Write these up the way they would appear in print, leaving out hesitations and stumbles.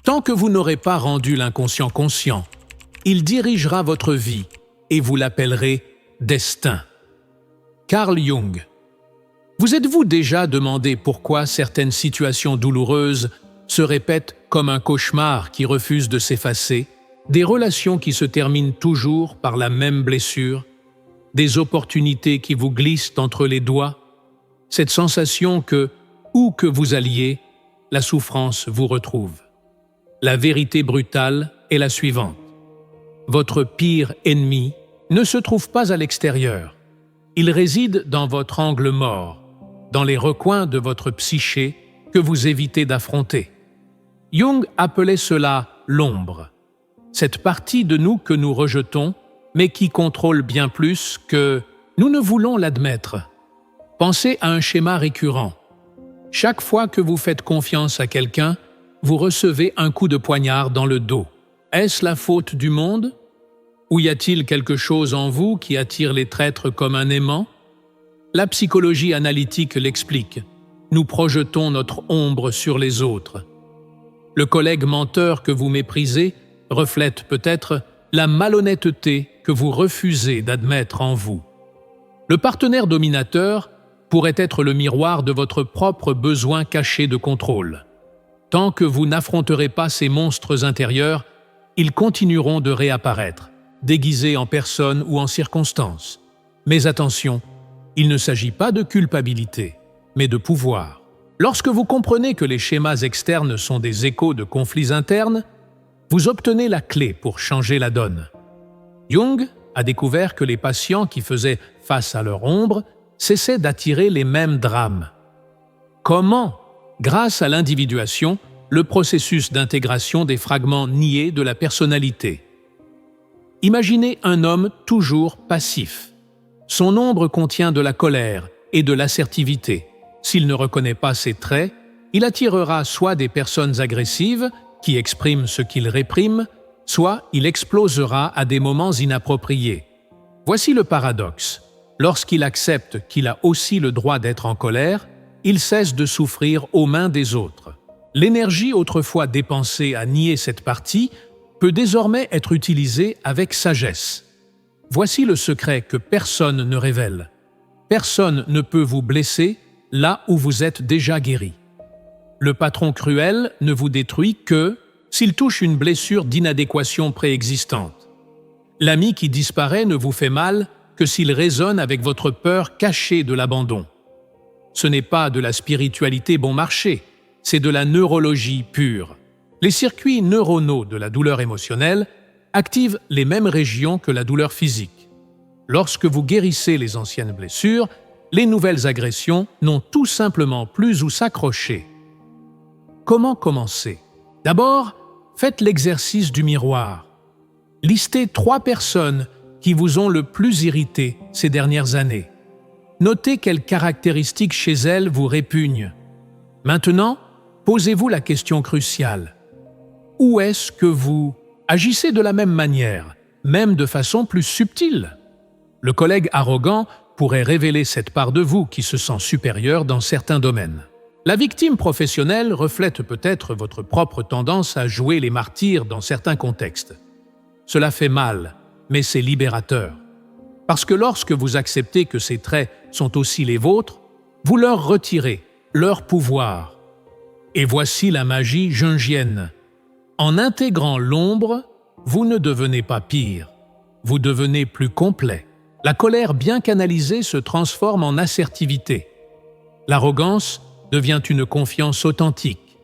Tant que vous n'aurez pas rendu l'inconscient conscient, il dirigera votre vie et vous l'appellerez destin. Carl Jung. Vous êtes-vous déjà demandé pourquoi certaines situations douloureuses se répètent comme un cauchemar qui refuse de s'effacer, des relations qui se terminent toujours par la même blessure, des opportunités qui vous glissent entre les doigts, cette sensation que, où que vous alliez, la souffrance vous retrouve. La vérité brutale est la suivante. Votre pire ennemi ne se trouve pas à l'extérieur. Il réside dans votre angle mort, dans les recoins de votre psyché que vous évitez d'affronter. Jung appelait cela l'ombre, cette partie de nous que nous rejetons, mais qui contrôle bien plus que nous ne voulons l'admettre. Pensez à un schéma récurrent. Chaque fois que vous faites confiance à quelqu'un, vous recevez un coup de poignard dans le dos. Est-ce la faute du monde? Ou y a-t-il quelque chose en vous qui attire les traîtres comme un aimant? La psychologie analytique l'explique. Nous projetons notre ombre sur les autres. Le collègue menteur que vous méprisez reflète peut-être la malhonnêteté que vous refusez d'admettre en vous. Le partenaire dominateur pourrait être le miroir de votre propre besoin caché de contrôle. Tant que vous n'affronterez pas ces monstres intérieurs, ils continueront de réapparaître, déguisés en personnes ou en circonstances. Mais attention, il ne s'agit pas de culpabilité, mais de pouvoir. Lorsque vous comprenez que les schémas externes sont des échos de conflits internes, vous obtenez la clé pour changer la donne. Jung a découvert que les patients qui faisaient face à leur ombre cessaient d'attirer les mêmes drames. Comment? Grâce à l'individuation, le processus d'intégration des fragments niés de la personnalité. Imaginez un homme toujours passif. Son ombre contient de la colère et de l'assertivité. S'il ne reconnaît pas ces traits, il attirera soit des personnes agressives qui expriment ce qu'il réprime, soit il explosera à des moments inappropriés. Voici le paradoxe. Lorsqu'il accepte qu'il a aussi le droit d'être en colère, il cesse de souffrir aux mains des autres. L'énergie autrefois dépensée à nier cette partie peut désormais être utilisée avec sagesse. Voici le secret que personne ne révèle. Personne ne peut vous blesser là où vous êtes déjà guéri. Le patron cruel ne vous détruit que s'il touche une blessure d'inadéquation préexistante. L'ami qui disparaît ne vous fait mal que s'il résonne avec votre peur cachée de l'abandon. Ce n'est pas de la spiritualité bon marché, c'est de la neurologie pure. Les circuits neuronaux de la douleur émotionnelle activent les mêmes régions que la douleur physique. Lorsque vous guérissez les anciennes blessures, les nouvelles agressions n'ont tout simplement plus où s'accrocher. Comment commencer? D'abord, faites l'exercice du miroir. Listez 3 personnes qui vous ont le plus irrité ces dernières années. Notez quelles caractéristiques chez elles vous répugnent. Maintenant, posez-vous la question cruciale. Où est-ce que vous agissez de la même manière, même de façon plus subtile? Le collègue arrogant pourrait révéler cette part de vous qui se sent supérieure dans certains domaines. La victime professionnelle reflète peut-être votre propre tendance à jouer les martyrs dans certains contextes. Cela fait mal, mais c'est libérateur. Parce que lorsque vous acceptez que ces traits sont aussi les vôtres, vous leur retirez leur pouvoir. Et voici la magie jungienne. En intégrant l'ombre, vous ne devenez pas pire, vous devenez plus complet. La colère bien canalisée se transforme en assertivité. L'arrogance devient une confiance authentique.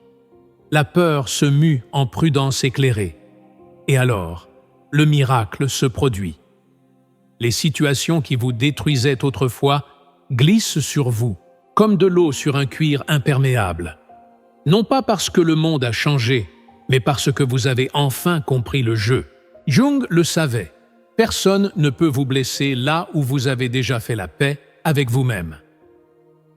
La peur se mue en prudence éclairée. Et alors, le miracle se produit. Les situations qui vous détruisaient autrefois glissent sur vous, comme de l'eau sur un cuir imperméable. Non pas parce que le monde a changé, mais parce que vous avez enfin compris le jeu. Jung le savait. Personne ne peut vous blesser là où vous avez déjà fait la paix avec vous-même.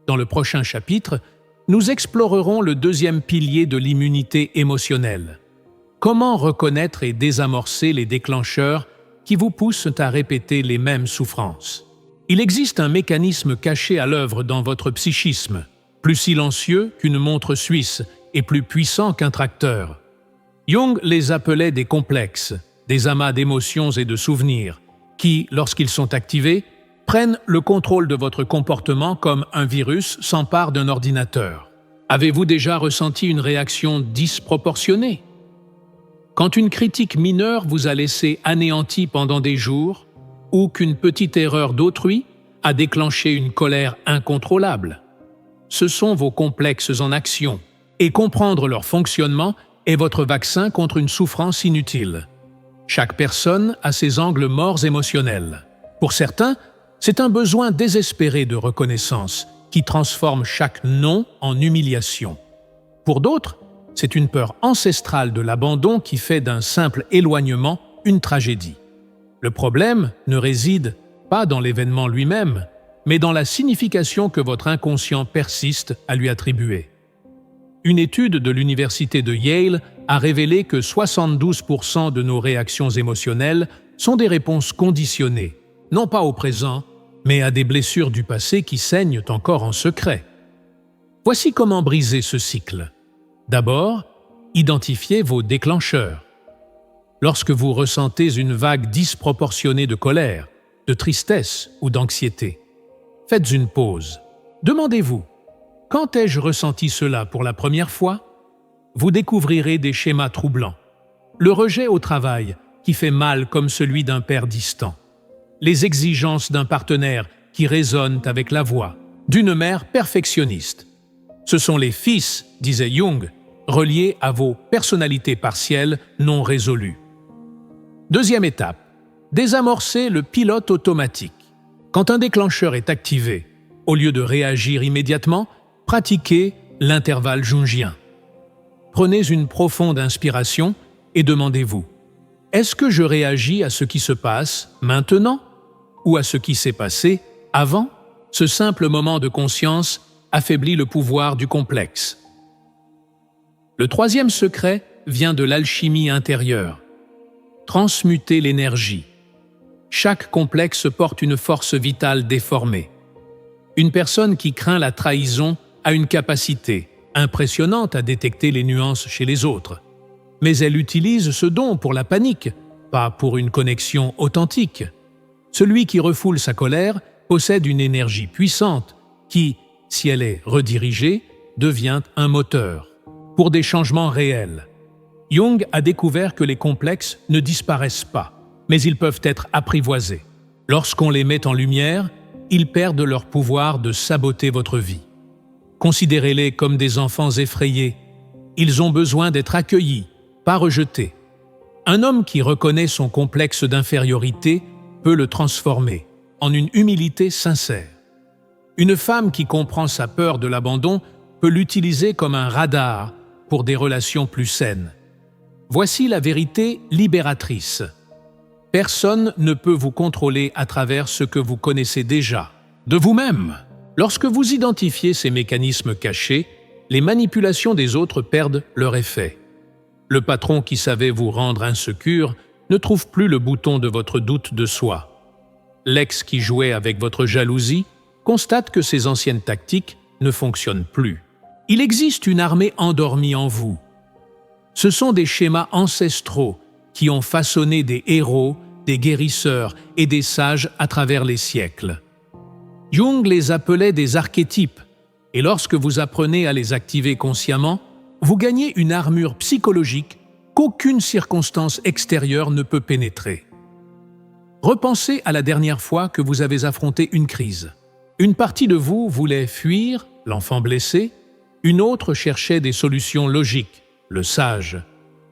Dans le prochain chapitre, nous explorerons le 2e pilier de l'immunité émotionnelle. Comment reconnaître et désamorcer les déclencheurs qui vous poussent à répéter les mêmes souffrances? Il existe un mécanisme caché à l'œuvre dans votre psychisme, plus silencieux qu'une montre suisse et plus puissant qu'un tracteur. Jung les appelait des complexes, des amas d'émotions et de souvenirs, qui, lorsqu'ils sont activés, prennent le contrôle de votre comportement comme un virus s'empare d'un ordinateur. Avez-vous déjà ressenti une réaction disproportionnée? Quand une critique mineure vous a laissé anéanti pendant des jours, ou qu'une petite erreur d'autrui a déclenché une colère incontrôlable. Ce sont vos complexes en action, et comprendre leur fonctionnement est votre vaccin contre une souffrance inutile. Chaque personne a ses angles morts émotionnels. Pour certains, c'est un besoin désespéré de reconnaissance qui transforme chaque non en humiliation. Pour d'autres, c'est une peur ancestrale de l'abandon qui fait d'un simple éloignement une tragédie. Le problème ne réside pas dans l'événement lui-même, mais dans la signification que votre inconscient persiste à lui attribuer. Une étude de l'université de Yale a révélé que 72% de nos réactions émotionnelles sont des réponses conditionnées, non pas au présent, mais à des blessures du passé qui saignent encore en secret. Voici comment briser ce cycle. D'abord, identifiez vos déclencheurs. Lorsque vous ressentez une vague disproportionnée de colère, de tristesse ou d'anxiété, faites une pause. Demandez-vous, quand ai-je ressenti cela pour la première fois? Vous découvrirez des schémas troublants. Le rejet au travail, qui fait mal comme celui d'un père distant. Les exigences d'un partenaire qui résonnent avec la voix d'une mère perfectionniste. Ce sont les fils, disait Jung, reliés à vos personnalités partielles non résolues. Deuxième étape, désamorcer le pilote automatique. Quand un déclencheur est activé, au lieu de réagir immédiatement, pratiquez l'intervalle jungien. Prenez une profonde inspiration et demandez-vous, est-ce que je réagis à ce qui se passe maintenant ou à ce qui s'est passé avant? Ce simple moment de conscience affaiblit le pouvoir du complexe. Le troisième secret vient de l'alchimie intérieure. Transmuter l'énergie. Chaque complexe porte une force vitale déformée. Une personne qui craint la trahison a une capacité impressionnante à détecter les nuances chez les autres. Mais elle utilise ce don pour la panique, pas pour une connexion authentique. Celui qui refoule sa colère possède une énergie puissante qui, si elle est redirigée, devient un moteur pour des changements réels. Jung a découvert que les complexes ne disparaissent pas, mais ils peuvent être apprivoisés. Lorsqu'on les met en lumière, ils perdent leur pouvoir de saboter votre vie. Considérez-les comme des enfants effrayés. Ils ont besoin d'être accueillis, pas rejetés. Un homme qui reconnaît son complexe d'infériorité peut le transformer en une humilité sincère. Une femme qui comprend sa peur de l'abandon peut l'utiliser comme un radar pour des relations plus saines. Voici la vérité libératrice. Personne ne peut vous contrôler à travers ce que vous connaissez déjà, de vous-même. Lorsque vous identifiez ces mécanismes cachés, les manipulations des autres perdent leur effet. Le patron qui savait vous rendre insécure ne trouve plus le bouton de votre doute de soi. L'ex qui jouait avec votre jalousie constate que ses anciennes tactiques ne fonctionnent plus. Il existe une armée endormie en vous. Ce sont des schémas ancestraux qui ont façonné des héros, des guérisseurs et des sages à travers les siècles. Jung les appelait des archétypes, et lorsque vous apprenez à les activer consciemment, vous gagnez une armure psychologique qu'aucune circonstance extérieure ne peut pénétrer. Repensez à la dernière fois que vous avez affronté une crise. Une partie de vous voulait fuir, l'enfant blessé, une autre cherchait des solutions logiques, le sage,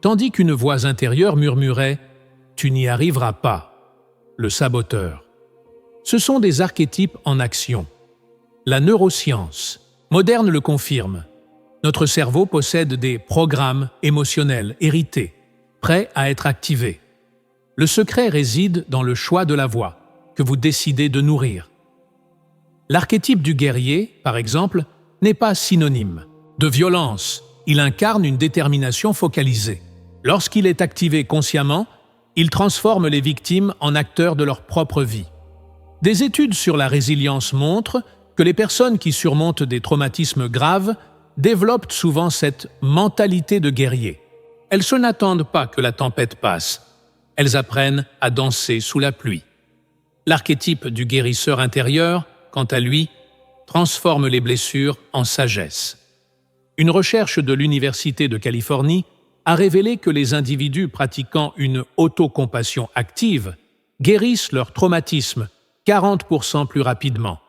tandis qu'une voix intérieure murmurait « Tu n'y arriveras pas », le saboteur. Ce sont des archétypes en action. La neuroscience moderne le confirme. Notre cerveau possède des programmes émotionnels hérités, prêts à être activés. Le secret réside dans le choix de la voix que vous décidez de nourrir. L'archétype du guerrier, par exemple, n'est pas synonyme de violence. Il incarne une détermination focalisée. Lorsqu'il est activé consciemment, il transforme les victimes en acteurs de leur propre vie. Des études sur la résilience montrent que les personnes qui surmontent des traumatismes graves développent souvent cette mentalité de guerrier. elles se n'attendent pas que la tempête passe. Elles apprennent à danser sous la pluie. L'archétype du guérisseur intérieur, quant à lui, transforme les blessures en sagesse. Une recherche de l'Université de Californie a révélé que les individus pratiquant une autocompassion active guérissent leur traumatisme 40% plus rapidement.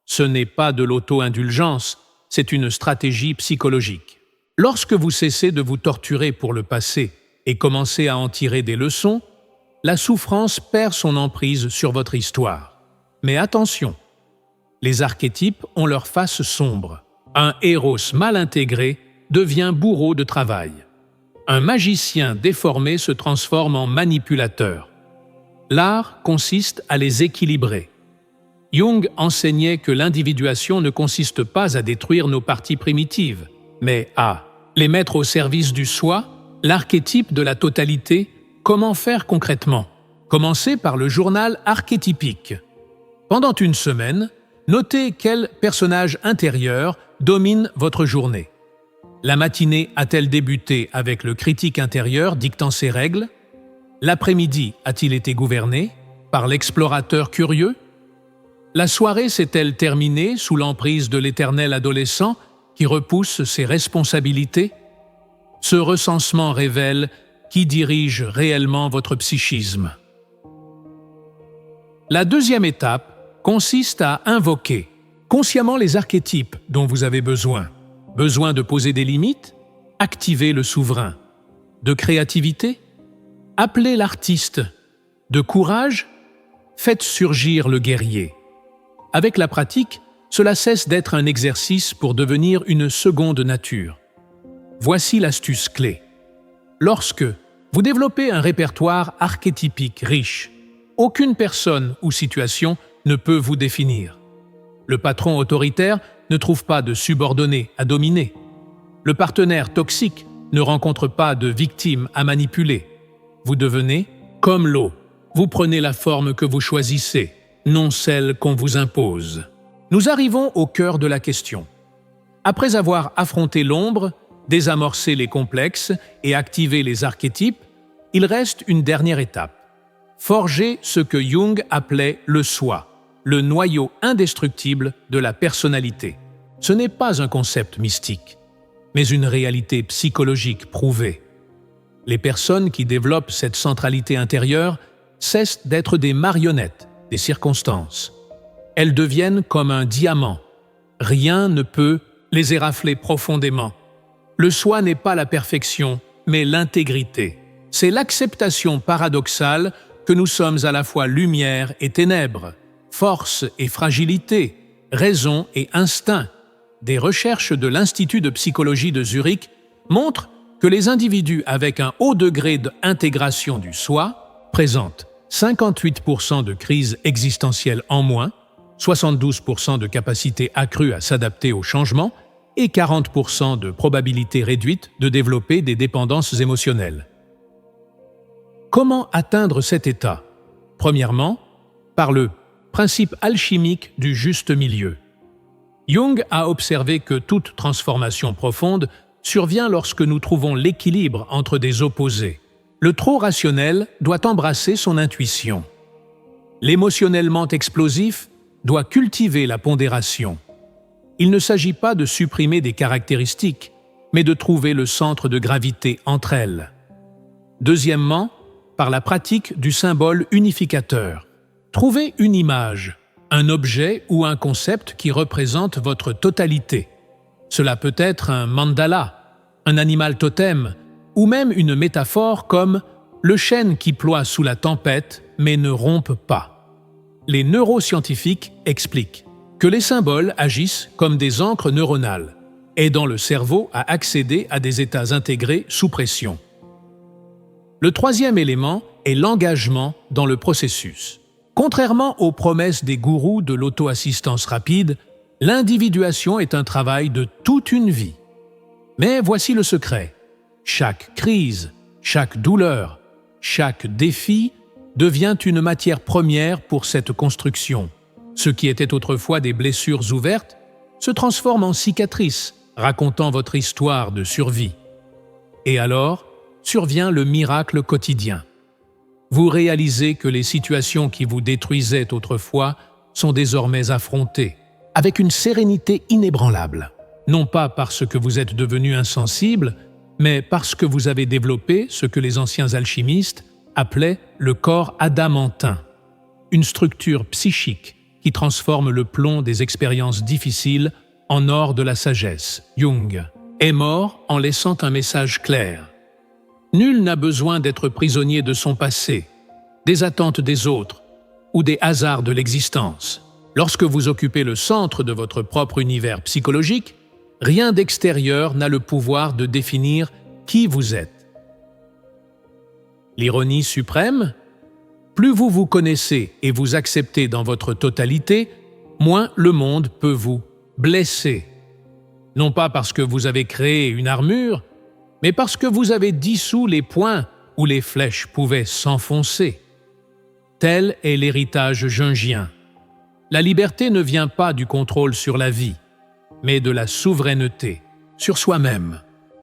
Ce n'est pas de l'auto-indulgence, c'est une stratégie psychologique. Lorsque vous cessez de vous torturer pour le passé et commencez à en tirer des leçons, la souffrance perd son emprise sur votre histoire. Mais attention, les archétypes ont leur face sombre. Un héros mal intégré devient bourreau de travail. Un magicien déformé se transforme en manipulateur. L'art consiste à les équilibrer. Jung enseignait que l'individuation ne consiste pas à détruire nos parties primitives, mais à les mettre au service du soi, l'archétype de la totalité. Comment faire concrètement? Commencez par le journal archétypique. Pendant une semaine, notez quel personnage intérieur domine votre journée. La matinée a-t-elle débuté avec le critique intérieur dictant ses règles? L'après-midi a-t-il été gouverné par l'explorateur curieux? La soirée s'est-elle terminée sous l'emprise de l'éternel adolescent qui repousse ses responsabilités? Ce recensement révèle qui dirige réellement votre psychisme. La deuxième étape consiste à invoquer consciemment les archétypes dont vous avez besoin. Besoin de poser des limites? Activez le souverain. De créativité? Appelez l'artiste. De courage? Faites surgir le guerrier. Avec la pratique, cela cesse d'être un exercice pour devenir une seconde nature. Voici l'astuce clé. Lorsque vous développez un répertoire archétypique riche, aucune personne ou situation ne peut vous définir. Le patron autoritaire ne trouve pas de subordonné à dominer. Le partenaire toxique ne rencontre pas de victime à manipuler. Vous devenez comme l'eau. Vous prenez la forme que vous choisissez, non celle qu'on vous impose. Nous arrivons au cœur de la question. Après avoir affronté l'ombre, désamorcé les complexes et activé les archétypes, il reste une dernière étape. Forger ce que Jung appelait le soi, le noyau indestructible de la personnalité. Ce n'est pas un concept mystique, mais une réalité psychologique prouvée. Les personnes qui développent cette centralité intérieure cessent d'être des marionnettes des circonstances. Elles deviennent comme un diamant. Rien ne peut les érafler profondément. Le soi n'est pas la perfection, mais l'intégrité. C'est l'acceptation paradoxale que nous sommes à la fois lumière et ténèbres, force et fragilité, raison et instinct. Des recherches de l'Institut de psychologie de Zurich montrent que les individus avec un haut degré d'intégration du soi présentent 58% de crises existentielles en moins, 72% de capacité accrue à s'adapter aux changements et 40% de probabilité réduite de développer des dépendances émotionnelles. Comment atteindre cet état? Premièrement, par le principe alchimique du juste milieu. Jung a observé que toute transformation profonde survient lorsque nous trouvons l'équilibre entre des opposés. Le trop rationnel doit embrasser son intuition. L'émotionnellement explosif doit cultiver la pondération. Il ne s'agit pas de supprimer des caractéristiques, mais de trouver le centre de gravité entre elles. Deuxièmement, par la pratique du symbole unificateur. Trouvez une image, un objet ou un concept qui représente votre totalité. Cela peut être un mandala, un animal totem, ou même une métaphore comme le chêne qui ploie sous la tempête mais ne rompt pas. Les neuroscientifiques expliquent que les symboles agissent comme des encres neuronales, aidant le cerveau à accéder à des états intégrés sous pression. Le troisième élément est l'engagement dans le processus. Contrairement aux promesses des gourous de l'auto-assistance rapide, l'individuation est un travail de toute une vie. Mais voici le secret. Chaque crise, chaque douleur, chaque défi devient une matière première pour cette construction. Ce qui était autrefois des blessures ouvertes se transforme en cicatrices, racontant votre histoire de survie. Et alors, survient le miracle quotidien. Vous réalisez que les situations qui vous détruisaient autrefois sont désormais affrontées, avec une sérénité inébranlable. Non pas parce que vous êtes devenu insensible, mais parce que vous avez développé ce que les anciens alchimistes appelaient le corps adamantin, une structure psychique qui transforme le plomb des expériences difficiles en or de la sagesse. Jung est mort en laissant un message clair. Nul n'a besoin d'être prisonnier de son passé, des attentes des autres ou des hasards de l'existence. Lorsque vous occupez le centre de votre propre univers psychologique, rien d'extérieur n'a le pouvoir de définir qui vous êtes. L'ironie suprême ? Plus vous vous connaissez et vous acceptez dans votre totalité, moins le monde peut vous blesser. Non pas parce que vous avez créé une armure, mais parce que vous avez dissous les points où les flèches pouvaient s'enfoncer. Tel est l'héritage jungien. La liberté ne vient pas du contrôle sur la vie, mais de la souveraineté sur soi-même.